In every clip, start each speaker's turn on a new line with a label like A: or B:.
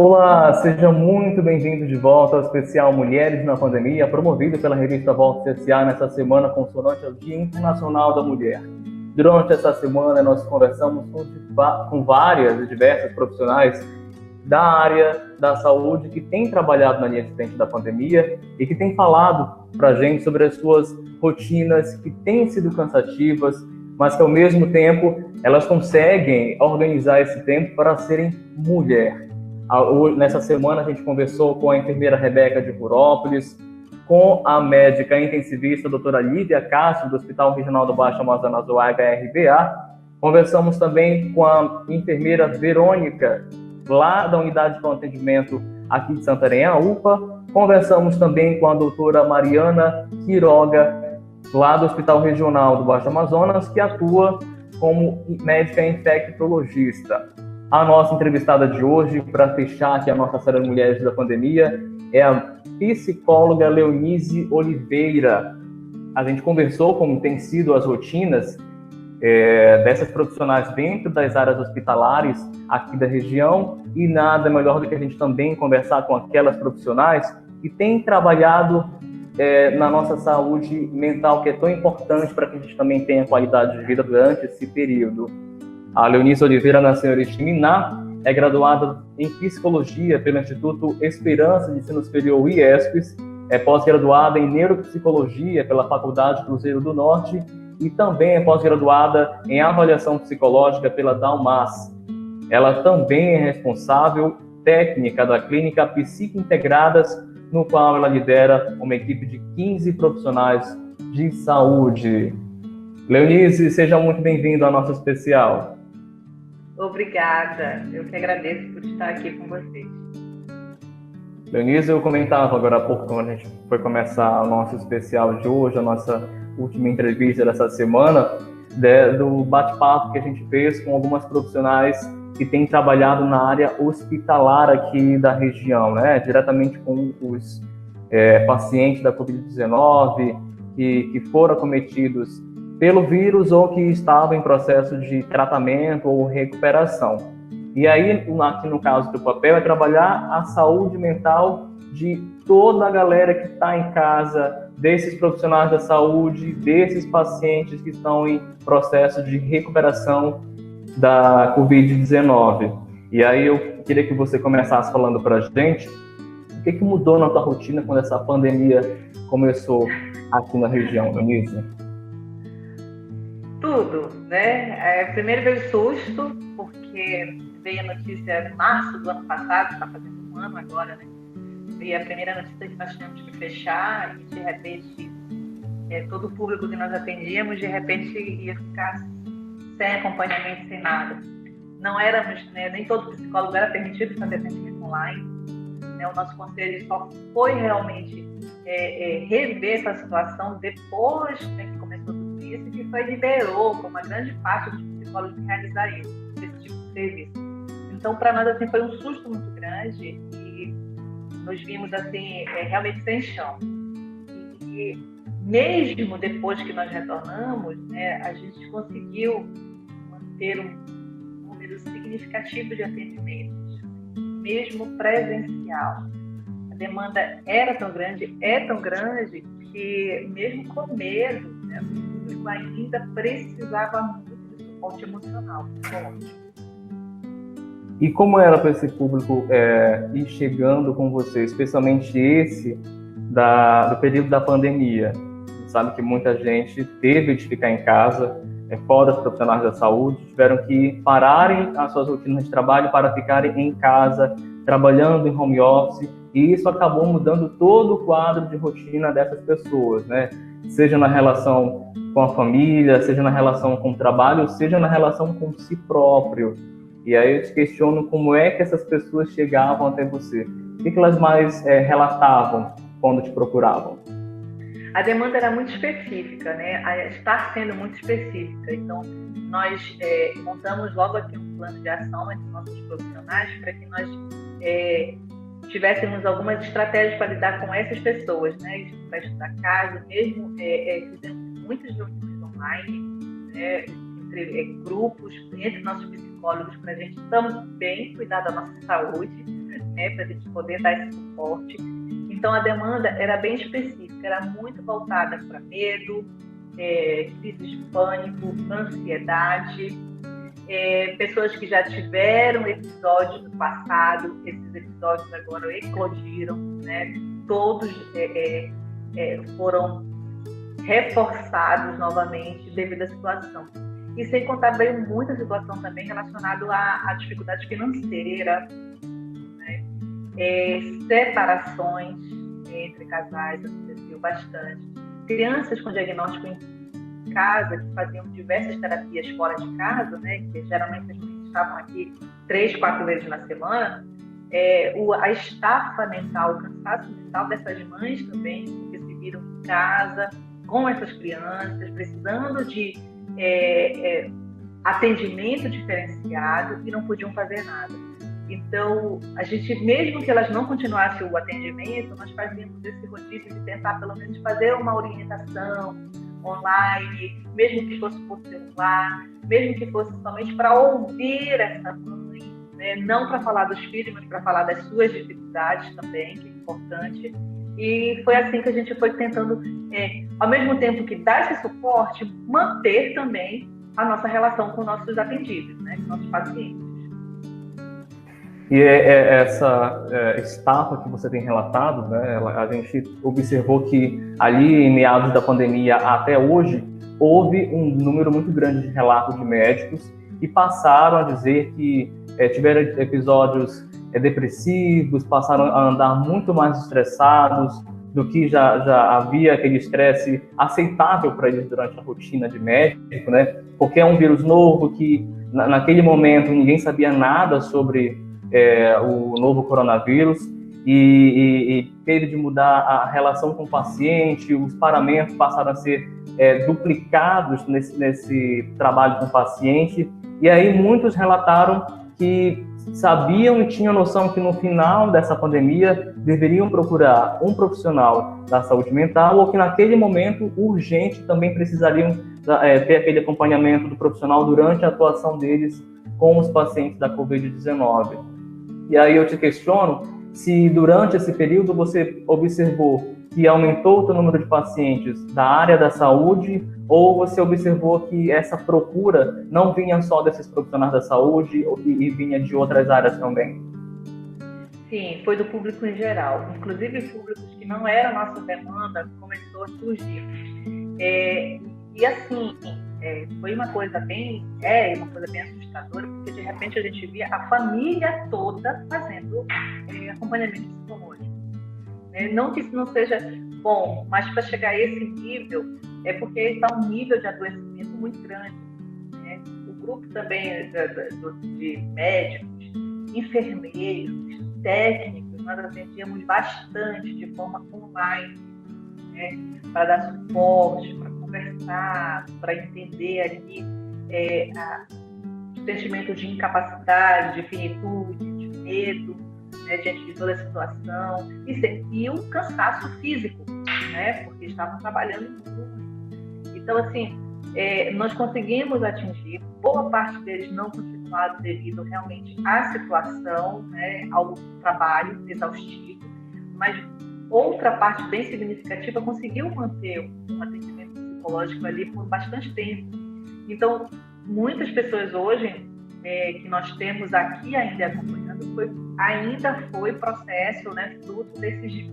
A: Olá, seja muito bem-vindo de volta ao especial Mulheres na Pandemia, promovido pela revista Volta CSA nessa semana consonante ao Dia Internacional da Mulher. Durante essa semana, nós conversamos com várias e diversas profissionais da área da saúde que têm trabalhado na linha de frente da pandemia e que têm falado para a gente sobre as suas rotinas que têm sido cansativas, mas que, ao mesmo tempo, elas conseguem organizar esse tempo para serem mulher. Nessa semana, a gente conversou com a enfermeira Rebeca de Rurópolis, com a médica intensivista doutora Lívia Castro, do Hospital Regional do Baixo Amazonas, do HRBA. Conversamos também com a enfermeira Verônica, lá da Unidade de Pronto Atendimento aqui de Santarém, a UPA. Conversamos também com a doutora Mariana Quiroga, lá do Hospital Regional do Baixo Amazonas, que atua como médica infectologista. A nossa entrevistada de hoje, para fechar aqui a nossa série Mulheres da Pandemia, é a psicóloga Leonise Oliveira. A gente conversou como tem sido as rotinas dessas profissionais dentro das áreas hospitalares aqui da região, e nada melhor do que a gente também conversar com aquelas profissionais que têm trabalhado na nossa saúde mental, que é tão importante para que a gente também tenha qualidade de vida durante esse período. A Leonise Oliveira nasceu em Oriximiná, é graduada em Psicologia pelo Instituto Esperança de Ensino Superior IESPES, é pós-graduada em Neuropsicologia pela Faculdade Cruzeiro do Norte e também é pós-graduada em Avaliação Psicológica pela Dalmas. Ela também é responsável técnica da Clínica Psique-Integradas, no qual ela lidera uma equipe de 15 profissionais de saúde. Leonise, seja muito bem-vindo ao nosso especial.
B: Obrigada, eu que agradeço por estar aqui com vocês.
A: Leonise, eu comentava agora há pouco, quando a gente foi começar o nosso especial de hoje, a nossa última entrevista dessa semana, do bate-papo que a gente fez com algumas profissionais que têm trabalhado na área hospitalar aqui da região, né? Diretamente com os pacientes da Covid-19 que foram acometidos pelo vírus ou que estavam em processo de tratamento ou recuperação. E aí, aqui no caso do papel, é trabalhar a saúde mental de toda a galera que está em casa, desses profissionais da saúde, desses pacientes que estão em processo de recuperação da Covid-19. E aí eu queria que você começasse falando para a gente o que mudou na tua rotina quando essa pandemia começou aqui na região, Leonise?
B: Tudo, né? Primeiro veio susto, porque veio a notícia em março do ano passado, está fazendo um ano agora, né? Veio a primeira notícia que nós tínhamos que fechar e, de repente, todo o público que nós atendíamos, de repente, ia ficar sem acompanhamento, sem nada. Não éramos, né, nem todo psicólogo era permitido fazer atendimento online, né? O nosso conselho só foi realmente rever essa situação depois que começou tudo isso, que foi liberou, como a grande parte dos psicólogos, realizar esse tipo de serviço. Então, para nós, assim, foi um susto muito grande e nos vimos, assim, realmente sem chão. E mesmo depois que nós retornamos, né, a gente conseguiu manter um número significativo de atendimentos, mesmo presencial. A demanda era tão grande, é tão grande, que mesmo com medo, né, o público ainda precisava muito de suporte emocional.
A: E como era para esse público ir chegando com você, especialmente esse do período da pandemia? Sabe que muita gente teve de ficar em casa, fora os profissionais da saúde, tiveram que pararem as suas rotinas de trabalho para ficarem em casa, trabalhando em home office, e isso acabou mudando todo o quadro de rotina dessas pessoas, né? Seja na relação com a família, seja na relação com o trabalho, seja na relação com si próprio. E aí eu te questiono como é que essas pessoas chegavam até você. O que elas mais relatavam quando te procuravam?
B: A demanda era muito específica, né? Está sendo muito específica. Então, nós montamos logo aqui um plano de ação entre nossos profissionais para que nós tivéssemos algumas estratégias para lidar com essas pessoas, né? Para estudar caso, mesmo fizemos muitas reuniões online, né? Entre grupos, entre nossos psicólogos, para a gente também cuidar da nossa saúde, né, para a gente poder dar esse suporte. Então, a demanda era bem específica, era muito voltada para medo, crise de pânico, ansiedade, pessoas que já tiveram episódios no passado, esses episódios agora eclodiram, né? Todos foram reforçados novamente devido à situação. E sem contar bem muita situação também relacionada à dificuldade financeira, né? Separações entre casais aconteceu bastante. Crianças com diagnóstico em casa, que faziam diversas terapias fora de casa, né? Que geralmente as mães estavam aqui 3, 4 vezes na semana, a estafa mental, o cansaço mental dessas mães também, que se viram em casa com essas crianças, precisando de atendimento diferenciado e não podiam fazer nada. Então, a gente, mesmo que elas não continuassem o atendimento, nós fazíamos esse rodízio de tentar pelo menos fazer uma orientação online, mesmo que fosse por celular, mesmo que fosse somente para ouvir essa mãe, né? Não para falar dos filhos, mas para falar das suas dificuldades também, que é importante. E foi assim que a gente foi tentando, ao mesmo tempo que dar esse suporte, manter também a nossa relação com nossos atendidos, né? Com nossos pacientes.
A: E essa estafa que você tem relatado, né, a gente observou que ali em meados da pandemia até hoje, houve um número muito grande de relatos de médicos e passaram a dizer que tiveram episódios depressivos, passaram a andar muito mais estressados do que já havia aquele estresse aceitável para eles durante a rotina de médico, né? Porque é um vírus novo que naquele momento ninguém sabia nada sobre o novo coronavírus e teve de mudar a relação com o paciente, os paramentos passaram a ser duplicados nesse trabalho com o paciente, e aí muitos relataram que sabiam e tinham noção que no final dessa pandemia deveriam procurar um profissional da saúde mental ou que naquele momento urgente também precisariam ter aquele acompanhamento do profissional durante a atuação deles com os pacientes da Covid-19. E aí eu te questiono se durante esse período você observou que aumentou o seu número de pacientes da área da saúde ou você observou que essa procura não vinha só desses profissionais da saúde e vinha de outras áreas também?
B: Sim, foi do público em geral. Inclusive públicos que não eram nossa demanda começou a surgir. E assim, foi uma coisa bem assustadora, porque de repente a gente via a família toda fazendo acompanhamento psicológico. Não que isso não seja bom, mas para chegar a esse nível, é porque está um nível de adoecimento muito grande. Né? O grupo também de médicos, enfermeiros, técnicos, nós atendíamos bastante de forma online, né? Para dar suporte, para conversar, para entender ali o sentimento de incapacidade, de finitude, de medo, né, diante de toda a situação, e o cansaço físico, né, porque estavam trabalhando muito. Então, assim, nós conseguimos atingir, boa parte deles não continuaram devido realmente à situação, né, ao trabalho exaustivo, mas outra parte bem significativa conseguiu manter um atendimento psicológico ali por bastante tempo. Então, muitas pessoas hoje que nós temos aqui ainda acompanhando foi processo, né, fruto desses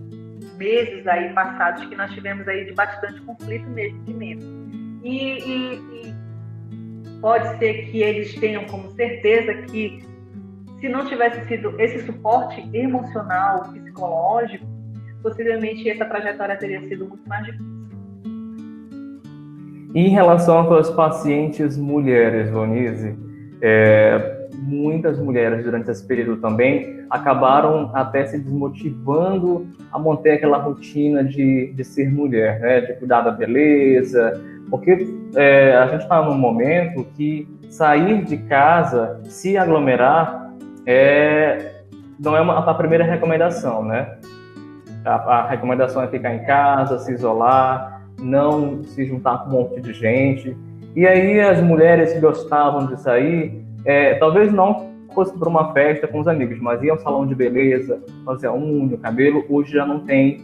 B: meses aí passados que nós tivemos aí de bastante conflito mesmo, de medo. E pode ser que eles tenham como certeza que se não tivesse sido esse suporte emocional, psicológico, possivelmente essa trajetória teria sido muito mais difícil.
A: Em relação às pacientes mulheres, Vonise, muitas mulheres durante esse período também acabaram até se desmotivando a manter aquela rotina de ser mulher, né? De cuidar da beleza, porque a gente está num momento que sair de casa, se aglomerar, não é a primeira recomendação, né? A recomendação é ficar em casa, se isolar, não se juntar com um monte de gente. E aí as mulheres que gostavam de sair, talvez não fosse para uma festa com os amigos, mas ia ao salão de beleza, fazer a unha, o cabelo, hoje já não tem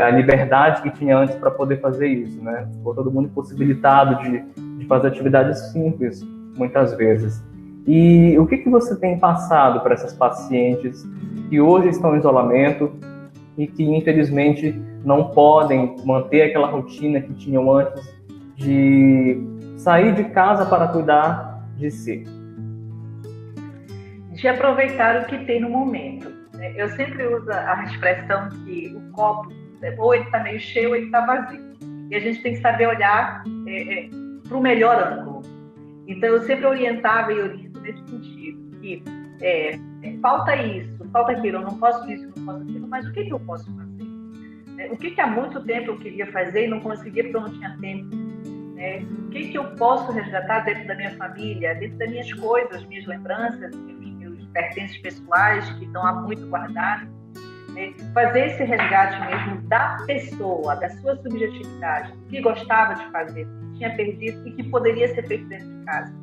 A: a liberdade que tinha antes para poder fazer isso, né? Ficou todo mundo impossibilitado de fazer atividades simples, muitas vezes. E o que você tem passado para essas pacientes que hoje estão em isolamento e que, infelizmente, não podem manter aquela rotina que tinham antes de sair de casa para cuidar de si?
B: De aproveitar o que tem no momento. Eu sempre uso a expressão que o copo, ou ele está meio cheio ou ele está vazio. E a gente tem que saber olhar para o melhor ângulo. Então, eu sempre orientava e oriento nesse sentido, que falta isso, falta aquilo, eu não posso isso, não posso aquilo, mas o que eu posso fazer? O que há muito tempo eu queria fazer e não conseguia porque eu não tinha tempo? O que eu posso resgatar dentro da minha família, dentro das minhas coisas, minhas lembranças, meus pertences pessoais que estão há muito guardados? Fazer esse resgate mesmo da pessoa, da sua subjetividade, o que gostava de fazer, o que tinha perdido e que poderia ser feito dentro de casa.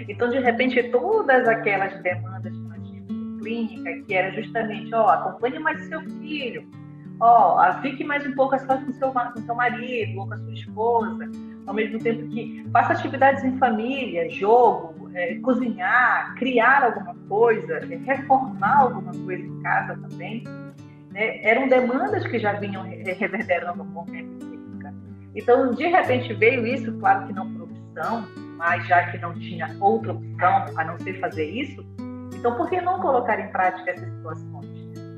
B: Então, de repente, todas aquelas demandas que nós tínhamos em clínica, que era justamente, acompanhe mais seu filho, fique mais um pouco só com seu marido ou com a sua esposa, ao mesmo tempo que faça atividades em família, jogo, cozinhar, criar alguma coisa, reformar alguma coisa em casa também, eram demandas que já vinham reverberando há bom tempo em clínica. Então, de repente veio isso, claro que não por opção, mas já que não tinha outra opção a não ser fazer isso, então por que não colocar em prática essas situações?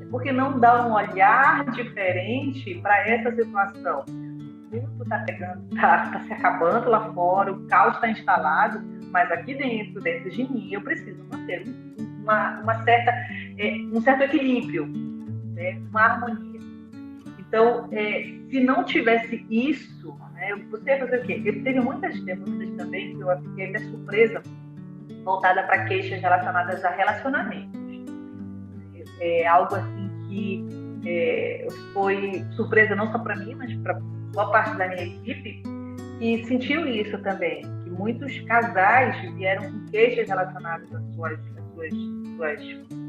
B: Por que não dar um olhar diferente para essa situação? O mundo está pegando, está se acabando lá fora, o caos está instalado, mas aqui dentro de mim, eu preciso manter um certo equilíbrio, uma harmonia. Então, se não tivesse isso, você ia fazer o quê? Eu teve muitas demandas também que eu fiquei até surpresa, voltada para queixas relacionadas a relacionamentos. Algo assim que foi surpresa não só para mim, mas para boa parte da minha equipe, que sentiu isso também, que muitos casais vieram com queixas relacionadas às suas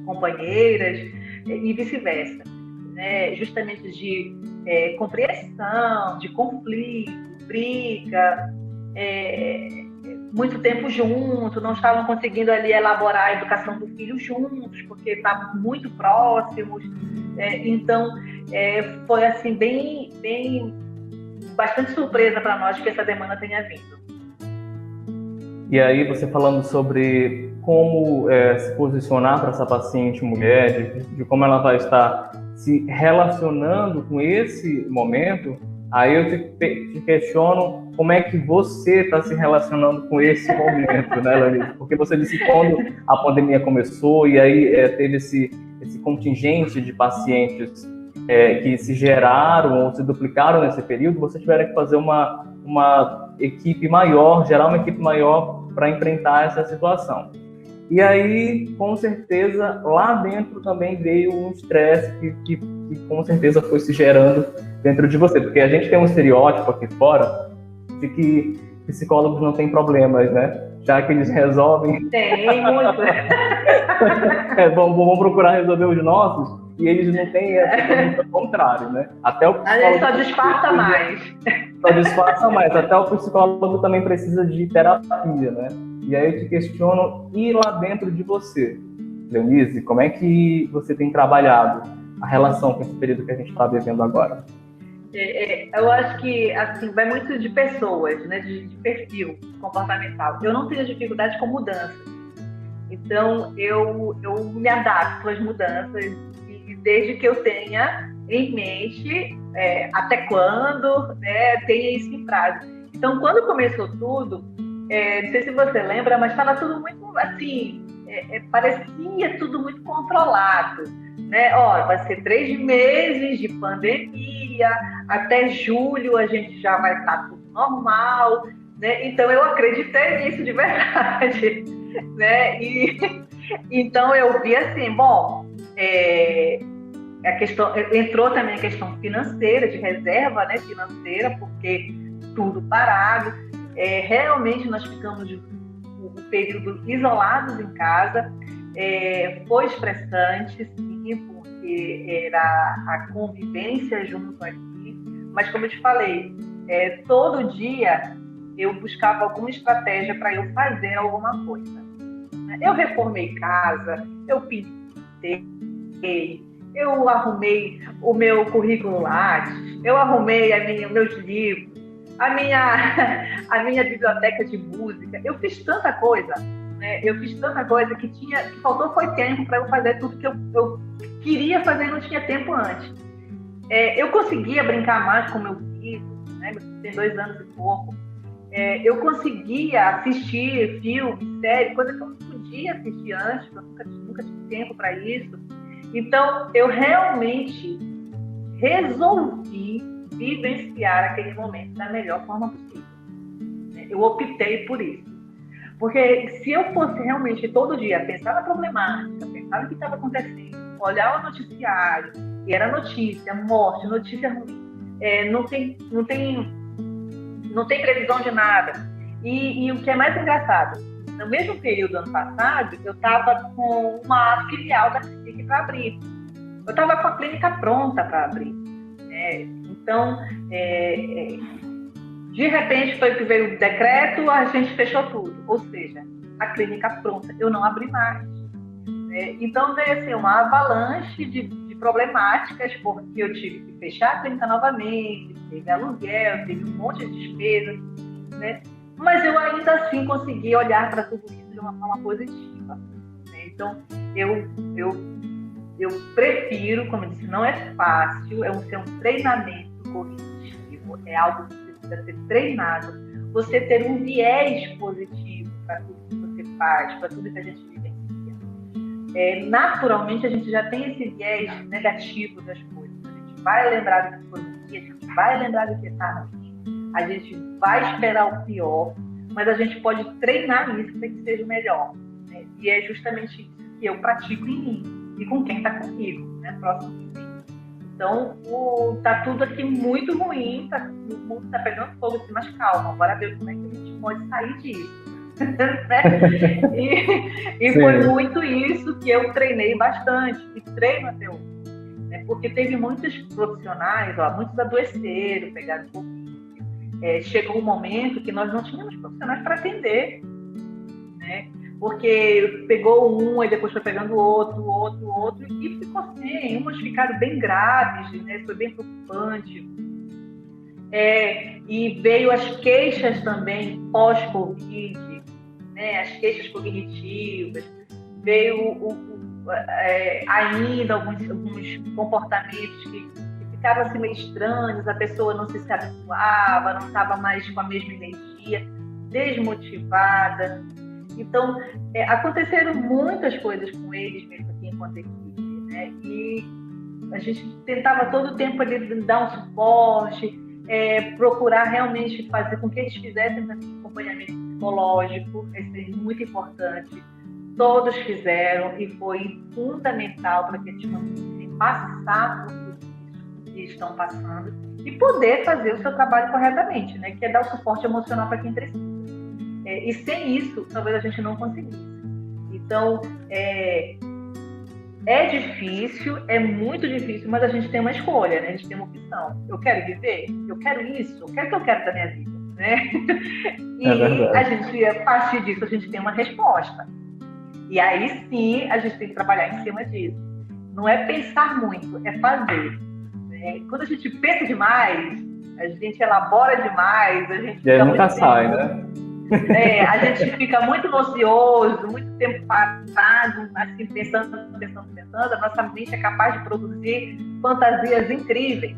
B: companheiras e vice-versa, justamente de compreensão, de conflito, briga, muito tempo junto, não estavam conseguindo ali elaborar a educação do filho juntos, porque estavam muito próximos. Então, foi assim, bastante surpresa para nós que essa demanda tenha vindo.
A: E aí, você falando sobre como se posicionar para essa paciente mulher, de como ela vai estar se relacionando com esse momento, aí eu te questiono como é que você está se relacionando com esse momento, né, Larissa? Porque você disse que quando a pandemia começou e aí teve esse contingente de pacientes que se geraram ou se duplicaram nesse período, vocês tiveram que fazer uma equipe maior, gerar uma equipe maior para enfrentar essa situação. E aí, com certeza, lá dentro também veio um estresse que com certeza foi se gerando dentro de você, porque a gente tem um estereótipo aqui fora de que psicólogos não têm problemas, né? Já que eles resolvem...
B: Tem muito.
A: Vamos procurar resolver os nossos, e eles não têm essa ao contrário, né? Até o psicólogo...
B: A gente só disfarça mais.
A: Só disfarça mais. Até o psicólogo também precisa de terapia, né? E aí eu te questiono, e lá dentro de você, Leonise, como é que você tem trabalhado a relação com esse período que a gente está vivendo agora?
B: Eu acho que assim, vai muito de pessoas, né, de perfil comportamental. Eu não tenho dificuldade com mudanças. Então, eu me adapto às mudanças e desde que eu tenha em mente até quando, tenha isso em prática. Então, quando começou tudo, não sei se você lembra, mas estava tudo muito assim, parecia tudo muito controlado, né? Vai ser 3 meses de pandemia, até julho a gente já vai estar tudo normal, né? Então eu acreditei nisso de verdade, né? E então eu vi assim, a questão, entrou também a questão financeira, de reserva, né, financeira, porque tudo parado. Realmente nós ficamos o período isolados em casa foi estressante, sim, porque era a convivência junto aqui, mas como eu te falei, todo dia eu buscava alguma estratégia para eu fazer alguma coisa. Eu reformei casa, eu pintei, eu arrumei o meu currículo Lattes, eu arrumei meus livros, a minha biblioteca de música. Eu fiz tanta coisa, né? Eu fiz tanta coisa que faltou foi tempo para eu fazer tudo que eu queria fazer e não tinha tempo antes. Eu conseguia brincar mais com meu filho, né? Meu filho tem 2 anos e pouco. Eu conseguia assistir filme, série, coisa que eu não podia assistir antes, porque eu nunca tive tempo para isso. Então, eu realmente resolvi vivenciar aquele momento da melhor forma possível. Eu optei por isso. Porque se eu fosse realmente todo dia pensar na problemática, pensar no que estava acontecendo, olhar o noticiário, e era notícia, morte, notícia ruim, não tem previsão de nada. E o que é mais engraçado, no mesmo período do ano passado, eu estava com uma filial da clínica para abrir. Eu estava com a clínica pronta para abrir. Então, de repente, foi que veio o decreto, a gente fechou tudo. Ou seja, a clínica pronta, eu não abri mais. Então, veio assim, uma avalanche de problemáticas, porque eu tive que fechar a clínica novamente, teve aluguel, teve um monte de despesas, né? Mas eu ainda assim consegui olhar para tudo isso de uma forma positiva. Né? Então, eu prefiro, como eu disse, não é fácil, é um treinamento cognitivo, é algo que precisa ser treinado. Você ter um viés positivo para tudo que você faz, para tudo que a gente vivencia. Naturalmente, a gente já tem esse viés negativo das coisas. A gente vai lembrar do que foi ruim, a gente vai lembrar do que está ruim, a gente vai esperar o pior, mas a gente pode treinar isso para que seja melhor. Né? E é justamente isso que eu pratico em mim e com quem está comigo, né? Próximo de mim. Então, tá tudo aqui muito ruim, o mundo está pegando fogo assim, mas calma, bora ver como é que a gente pode sair disso. Né? E foi muito isso que eu treinei bastante, e treino até hoje. Né? Porque teve muitos profissionais, muitos adoeceram, pegaram um pouquinho. Chegou um momento que nós não tínhamos profissionais para atender. Né? Porque pegou um, e depois foi pegando outro, e ficou assim, uns ficaram bem graves, né? Foi bem preocupante. E veio as queixas também pós-Covid, né? As queixas cognitivas, veio ainda alguns comportamentos que ficavam assim meio estranhos, a pessoa não se habituava, não estava mais com a mesma energia, desmotivada. Então, aconteceram muitas coisas com eles mesmo aqui enquanto equipe, né? E a gente tentava todo o tempo ali dar um suporte, procurar realmente fazer com que eles fizessem um acompanhamento psicológico, isso é muito importante. Todos fizeram e foi fundamental para que eles conseguissem passar por tudo isso que estão passando e poder fazer o seu trabalho corretamente, né? Que é dar o suporte emocional para quem precisa. E sem isso, talvez a gente não conseguisse. Então, é difícil, é muito difícil, mas a gente tem uma escolha, né? A gente tem uma opção. Eu quero viver? Eu quero isso? O que eu quero da minha vida? Né? E a partir disso, a gente tem uma resposta. E aí sim, a gente tem que trabalhar em cima disso. Não é pensar muito, é fazer. Né? Quando a gente pensa demais, a gente elabora demais, a gente
A: fica nunca sai, né?
B: A gente fica muito ocioso, muito tempo parado, assim, pensando, a nossa mente é capaz de produzir fantasias incríveis.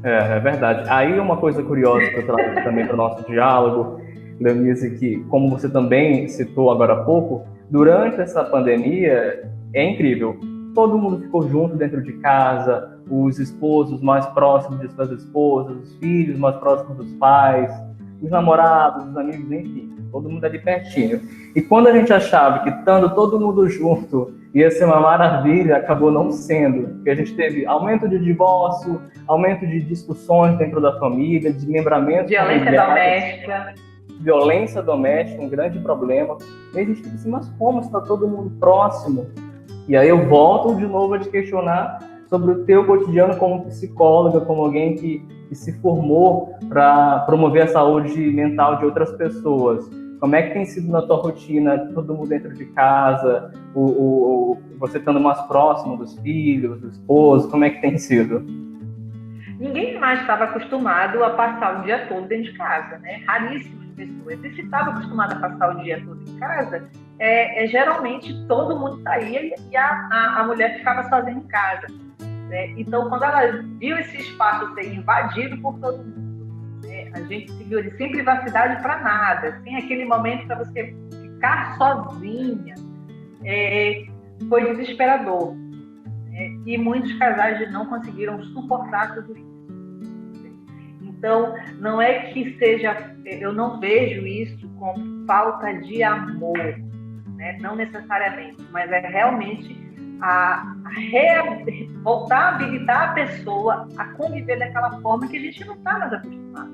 A: É verdade. Aí uma coisa curiosa que eu trago também para o nosso diálogo, Leonise, que como você também citou agora há pouco, durante essa pandemia é incrível. Todo mundo ficou junto dentro de casa, os esposos mais próximos de suas esposas, os filhos mais próximos dos pais, os namorados, os amigos, enfim, todo mundo ali pertinho. E quando a gente achava que estando todo mundo junto ia ser uma maravilha, acabou não sendo. Porque a gente teve aumento de divórcio, aumento de discussões dentro da família, desmembramento
B: violência doméstica.
A: violência doméstica, um grande problema. E a gente fica assim, mas como está todo mundo próximo? E aí eu volto de novo a te questionar sobre o teu cotidiano como psicóloga, como alguém que se formou para promover a saúde mental de outras pessoas. Como é que tem sido na tua rotina, todo mundo dentro de casa, você estando mais próximo dos filhos, do esposo, como é que tem sido?
B: Ninguém mais estava acostumado a passar o dia todo dentro de casa, né? Raríssimas pessoas. E se estava acostumado a passar o dia todo em casa, geralmente todo mundo saía e a mulher ficava sozinha em casa. Né? Então, quando ela viu esse espaço ser invadido por todo mundo, né? A gente se viu ali sem privacidade para nada, sem aquele momento para você ficar sozinha, foi desesperador. Né? E muitos casais não conseguiram suportar tudo isso. Então, não é que seja, eu não vejo isso como falta de amor, né? Não necessariamente, mas é realmente voltar a habilitar a pessoa a conviver daquela forma que a gente não está mais acostumado.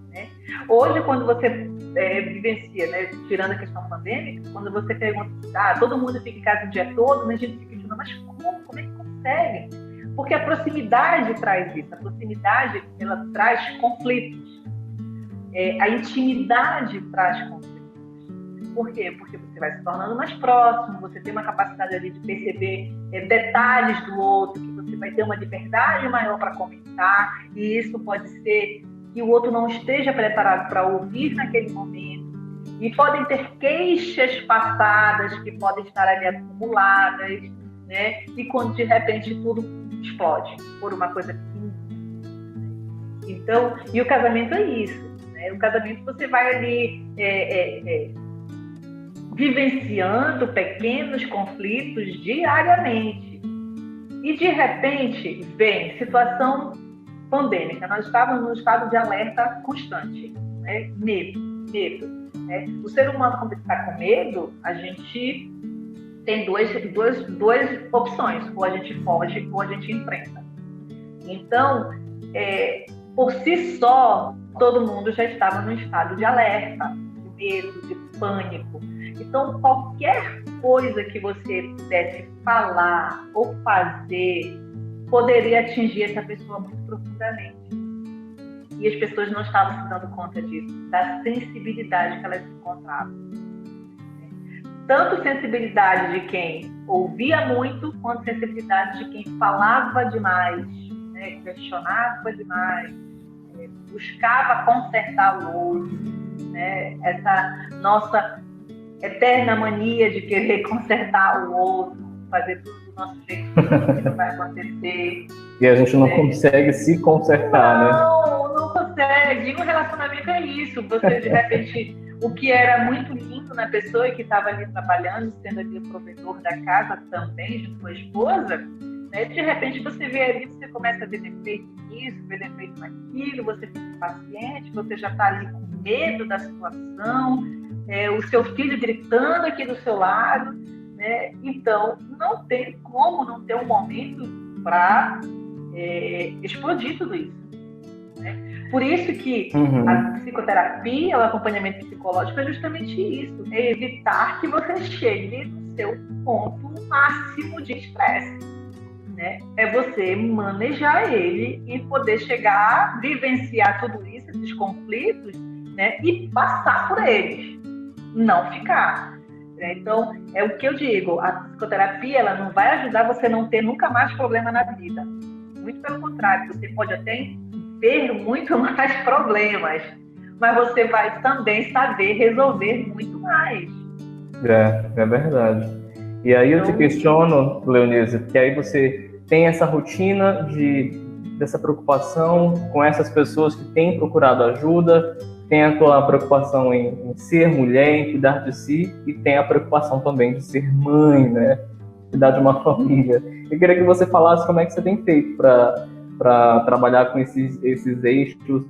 B: Né? Hoje, quando você vivencia, né, tirando a questão pandêmica, quando você pergunta, todo mundo fica em casa o dia todo, mas a gente fica dizendo, mas como é que consegue? Porque a proximidade traz isso, a proximidade ela traz conflitos, a intimidade traz conflitos. Por quê? Porque você vai se tornando mais próximo, você tem uma capacidade ali de perceber detalhes do outro, que você vai ter uma liberdade maior para comentar, e isso pode ser que o outro não esteja preparado para ouvir naquele momento, e podem ter queixas passadas que podem estar ali acumuladas, né? E quando de repente tudo explode por uma coisa pequena. Então, e o casamento é isso, né? O casamento você vai ali vivenciando pequenos conflitos diariamente. E, de repente, vem situação pandêmica. Nós estávamos num estado de alerta constante, né? Medo. Né? O ser humano, quando está com medo, a gente tem duas opções. Ou a gente foge, ou a gente enfrenta. Então, por si só, todo mundo já estava num estado de alerta, de medo, de pânico. Então, qualquer coisa que você pudesse falar ou fazer poderia atingir essa pessoa muito profundamente. E as pessoas não estavam se dando conta disso, da sensibilidade que elas encontravam. Tanto sensibilidade de quem ouvia muito, quanto sensibilidade de quem falava demais, né? Questionava demais, buscava consertar o outro. Né? Essa nossa eterna mania de querer consertar o outro, fazer tudo do nosso jeito, que não vai acontecer.
A: E a gente não consegue se consertar,
B: Não consegue. E um relacionamento é isso. Você, de repente, o que era muito lindo na pessoa que estava ali trabalhando, sendo ali o provedor da casa também, junto com a esposa, né? De repente você vê ali, você começa a ver defeito nisso, ver defeito naquilo, você fica impaciente, você já está ali com medo da situação, o seu filho gritando aqui do seu lado, né? Então, não tem como não ter um momento para explodir tudo isso. Né? Por isso que a psicoterapia, o acompanhamento psicológico é justamente isso, é evitar que você chegue no seu ponto máximo de estresse. Né? É você manejar ele e poder chegar, vivenciar tudo isso, esses conflitos, né? E passar por eles, não ficar. Então, é o que eu digo, a psicoterapia ela não vai ajudar você a não ter nunca mais problema na vida. Muito pelo contrário, você pode até ter muito mais problemas, mas você vai também saber resolver muito mais.
A: É verdade. E aí eu te questiono, Leonise, porque aí você tem essa rotina dessa preocupação com essas pessoas que têm procurado ajuda, tem a tua preocupação em ser mulher, em cuidar de si, e tem a preocupação também de ser mãe, né? Cuidar de uma família. Eu queria que você falasse como é que você tem feito para trabalhar com esses eixos,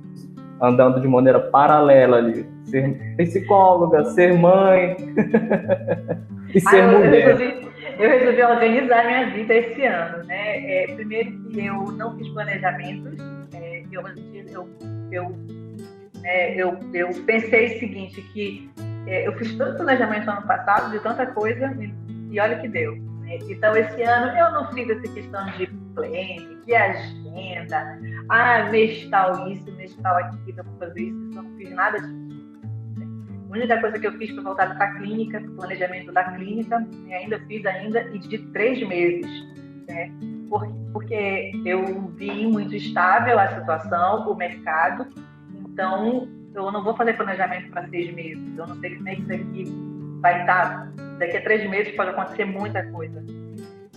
A: andando de maneira paralela ali. Ser psicóloga, ser mãe e ser mulher.
B: Eu resolvi organizar minha vida esse ano, né? Primeiro que eu não fiz planejamentos, eu Eu pensei o seguinte, que eu fiz todo o planejamento ano passado de tanta coisa e olha que deu. Né? Então, esse ano eu não fiz essa questão de plano, de agenda, mês tal isso, mês tal aquilo, eu vou fazer isso, eu não fiz nada disso. A única coisa que eu fiz foi voltar para a clínica, para o planejamento da clínica, fiz e de 3 meses. Né? Porque eu vi muito estável a situação, o mercado, então eu não vou fazer planejamento para 6 meses, eu não sei como é que isso aqui vai estar. Daqui a 3 meses pode acontecer muita coisa.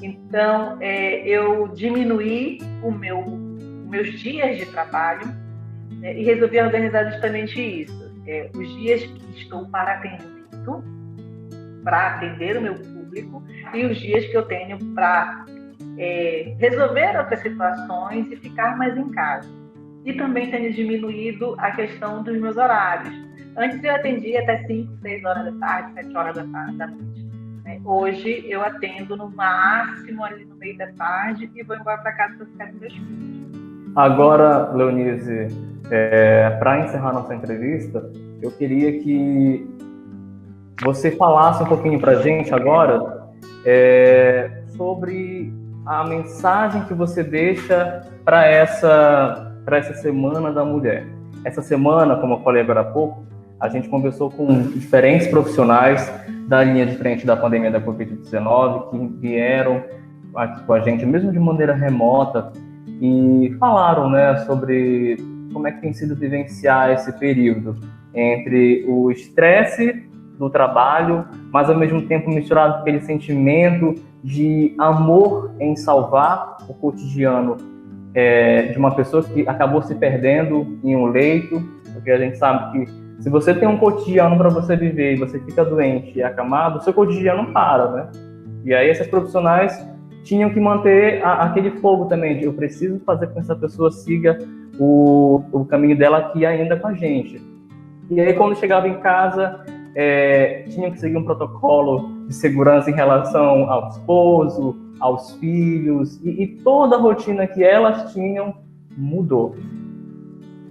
B: Então, eu diminuí os meus dias de trabalho e resolvi organizar justamente isso. Os dias que estou para atendimento, para atender o meu público, e os dias que eu tenho para resolver outras situações e ficar mais em casa. E também tenho diminuído a questão dos meus horários. Antes eu atendia até 5, 6 horas da tarde, 7 horas da noite. Hoje eu atendo no máximo ali no meio da tarde e vou embora para casa para ficar com meus filhos.
A: Agora, Leonise, para encerrar nossa entrevista, eu queria que você falasse um pouquinho para a gente agora sobre a mensagem que você deixa para essa Semana da Mulher. Essa semana, como eu falei agora há pouco, a gente conversou com diferentes profissionais da linha de frente da pandemia da Covid-19 que vieram aqui com a gente, mesmo de maneira remota, e falaram, né, sobre como é que tem sido vivenciar esse período entre o estresse do trabalho, mas ao mesmo tempo misturado com aquele sentimento de amor em salvar o cotidiano de uma pessoa que acabou se perdendo em um leito, porque a gente sabe que se você tem um cotidiano para você viver e você fica doente e acamado, o seu cotidiano para, né? E aí esses profissionais tinham que manter aquele fogo também, de eu preciso fazer com que essa pessoa siga o caminho dela aqui ainda com a gente. E aí quando chegava em casa, tinham que seguir um protocolo de segurança em relação ao esposo, aos filhos, e toda a rotina que elas tinham mudou.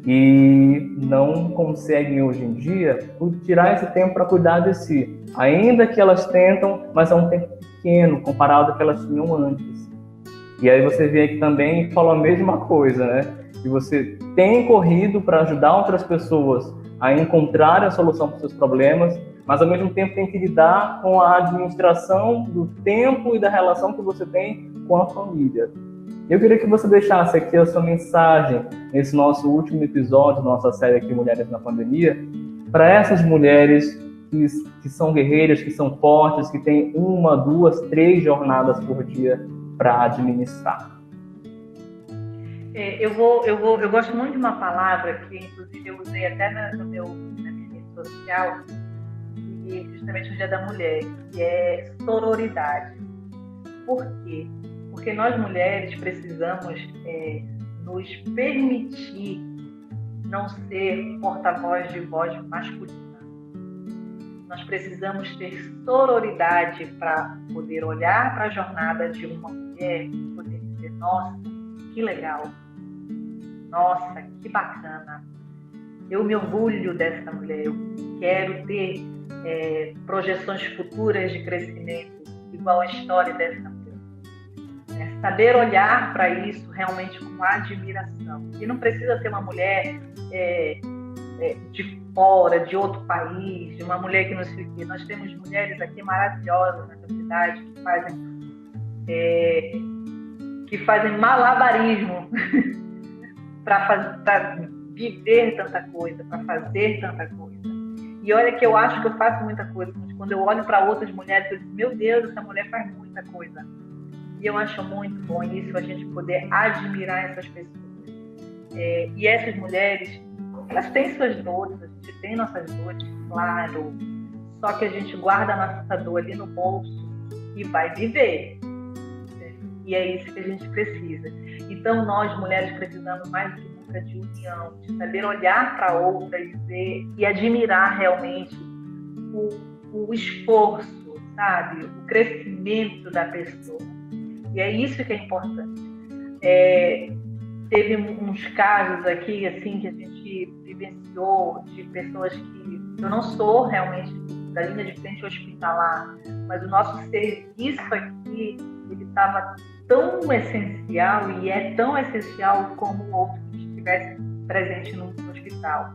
A: E não conseguem hoje em dia tirar esse tempo para cuidar de si. Ainda que elas tentam, mas é um tempo pequeno comparado ao que elas tinham antes. E aí você vem aqui também e fala a mesma coisa, né? Que você tem corrido para ajudar outras pessoas a encontrar a solução para os seus problemas, mas ao mesmo tempo tem que lidar com a administração do tempo e da relação que você tem com a família. Eu queria que você deixasse aqui a sua mensagem nesse nosso último episódio da nossa série aqui, Mulheres na Pandemia, para essas mulheres que são guerreiras, que são fortes, que têm 1, 2, 3 jornadas por dia para administrar.
B: Eu gosto muito de uma palavra que, inclusive, eu usei até na minha rede social, e justamente no Dia da Mulher, que é sororidade. Por quê? Porque nós mulheres precisamos nos permitir não ser porta-voz de voz masculina. Nós precisamos ter sororidade para poder olhar para a jornada de uma mulher e poder dizer, nossa, que legal, nossa, que bacana, eu me orgulho dessa mulher, eu quero ter projeções futuras de crescimento igual a história dessa mulher. Saber olhar para isso realmente com admiração. E não precisa ser uma mulher de fora, de outro país, de uma mulher que nos fique. Nós temos mulheres aqui maravilhosas nessa cidade que fazem malabarismo para viver tanta coisa, para fazer tanta coisa. E olha que eu acho que eu faço muita coisa, mas quando eu olho para outras mulheres, eu digo, meu Deus, essa mulher faz muita coisa. E eu acho muito bom isso, a gente poder admirar essas pessoas. E essas mulheres, elas têm suas dores, a gente tem nossas dores, claro. Só que a gente guarda a nossa dor ali no bolso e vai viver. E é isso que a gente precisa. Então, nós, mulheres, precisamos mais do que nunca de união, de saber olhar para outra e ver e admirar realmente o esforço, sabe? O crescimento da pessoa. E é isso que é importante. Teve uns casos aqui, assim, que a gente vivenciou, de pessoas que... Eu não sou realmente da linha de frente hospitalar, mas o nosso serviço aqui, ele estava tão essencial e é tão essencial como o outro que estivesse presente no hospital.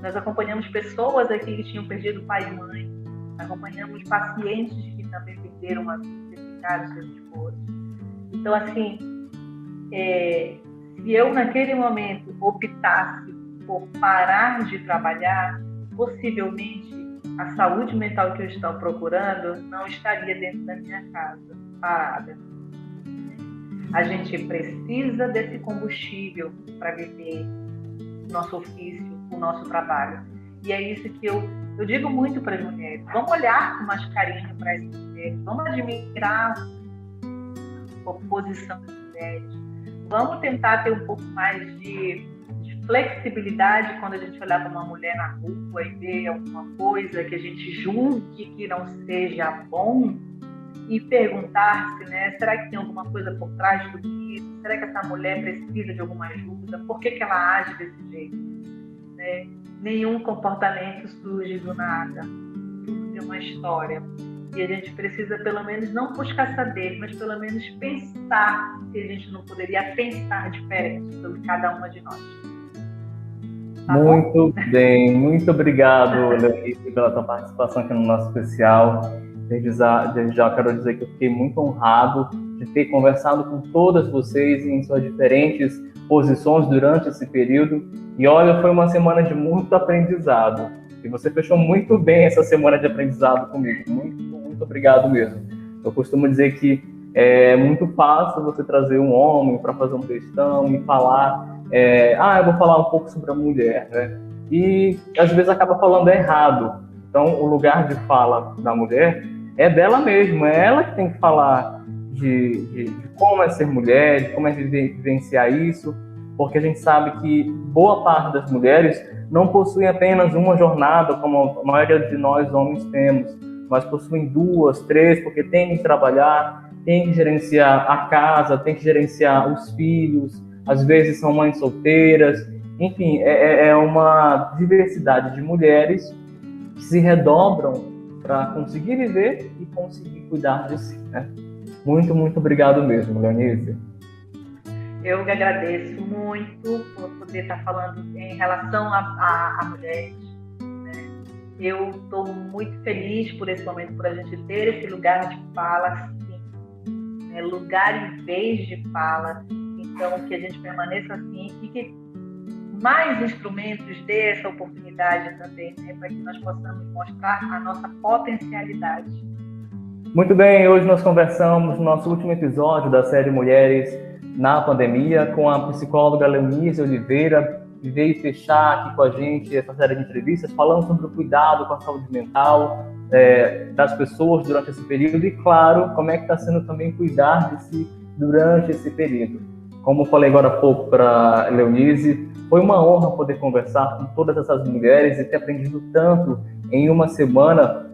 B: Nós acompanhamos pessoas aqui que tinham perdido pai e mãe, acompanhamos pacientes que também perderam a vida, ficaram seus esposos. Então, assim, se eu naquele momento optasse por parar de trabalhar, possivelmente a saúde mental que eu estou procurando não estaria dentro da minha casa, parada. A gente precisa desse combustível para viver o nosso ofício, o nosso trabalho. E é isso que eu digo muito para as mulheres. Vamos olhar com mais carinho para as mulheres, vamos admirar a posição das mulheres, vamos tentar ter um pouco mais de flexibilidade quando a gente olhar para uma mulher na rua e ver alguma coisa que a gente julgue que não seja bom e perguntar-se, né, será que tem alguma coisa por trás de tudo isso? Será que essa mulher precisa de alguma ajuda? Por que ela age desse jeito? Né? Nenhum comportamento surge do nada. Tudo tem uma história. E a gente precisa, pelo menos, não buscar saber, mas pelo menos pensar se a gente não poderia pensar diferente sobre cada uma de nós. Tá
A: muito bom? Bem, muito obrigado, Leonice, pela sua participação aqui no nosso especial. Desde já eu quero dizer que eu fiquei muito honrado de ter conversado com todas vocês em suas diferentes posições durante esse período. E olha, foi uma semana de muito aprendizado. E você fechou muito bem essa semana de aprendizado comigo. Muito obrigado mesmo. Eu costumo dizer que é muito fácil você trazer um homem para fazer um textão e falar, eu vou falar um pouco sobre a mulher, né? E às vezes acaba falando errado. Então, o lugar de fala da mulher é dela mesma, é ela que tem que falar de como é ser mulher, de como é vivenciar isso, porque a gente sabe que boa parte das mulheres não possuem apenas uma jornada, como a maioria de nós homens temos, mas possuem 2, 3, porque tem que trabalhar, tem que gerenciar a casa, tem que gerenciar os filhos, às vezes são mães solteiras, enfim, é uma diversidade de mulheres que se redobram para conseguir viver e conseguir cuidar de si, né? Muito, muito obrigado mesmo, Leonice.
B: Eu que agradeço muito por poder estar falando em relação a mulheres. Né? Eu estou muito feliz por esse momento, por a gente ter esse lugar de fala, sim, né? Lugar e vez de fala. Então, que a gente permaneça assim e que mais instrumentos dê essa oportunidade também, né? Para que nós possamos mostrar a nossa potencialidade.
A: Muito bem, hoje nós conversamos no nosso último episódio da série Mulheres na Pandemia com a psicóloga Leonice Oliveira, que veio fechar aqui com a gente essa série de entrevistas falando sobre o cuidado com a saúde mental das pessoas durante esse período e, claro, como é que está sendo também cuidar de si durante esse período. Como eu falei agora há pouco para a Leonice, foi uma honra poder conversar com todas essas mulheres e ter aprendido tanto em uma semana,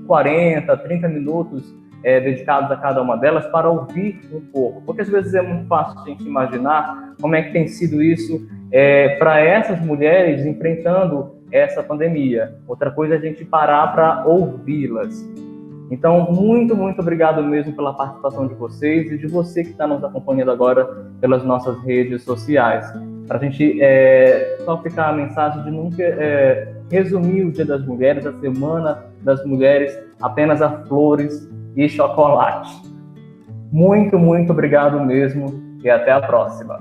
A: 40, 30 minutos dedicados a cada uma delas para ouvir um pouco. Porque às vezes é muito fácil a gente imaginar como é que tem sido isso para essas mulheres enfrentando essa pandemia. Outra coisa é a gente parar para ouvi-las. Então, muito, muito obrigado mesmo pela participação de vocês e de você que está nos acompanhando agora pelas nossas redes sociais. Para a gente só ficar a mensagem de nunca resumir o Dia das Mulheres, a Semana das Mulheres, apenas a flores e chocolate. Muito, muito obrigado mesmo e até a próxima.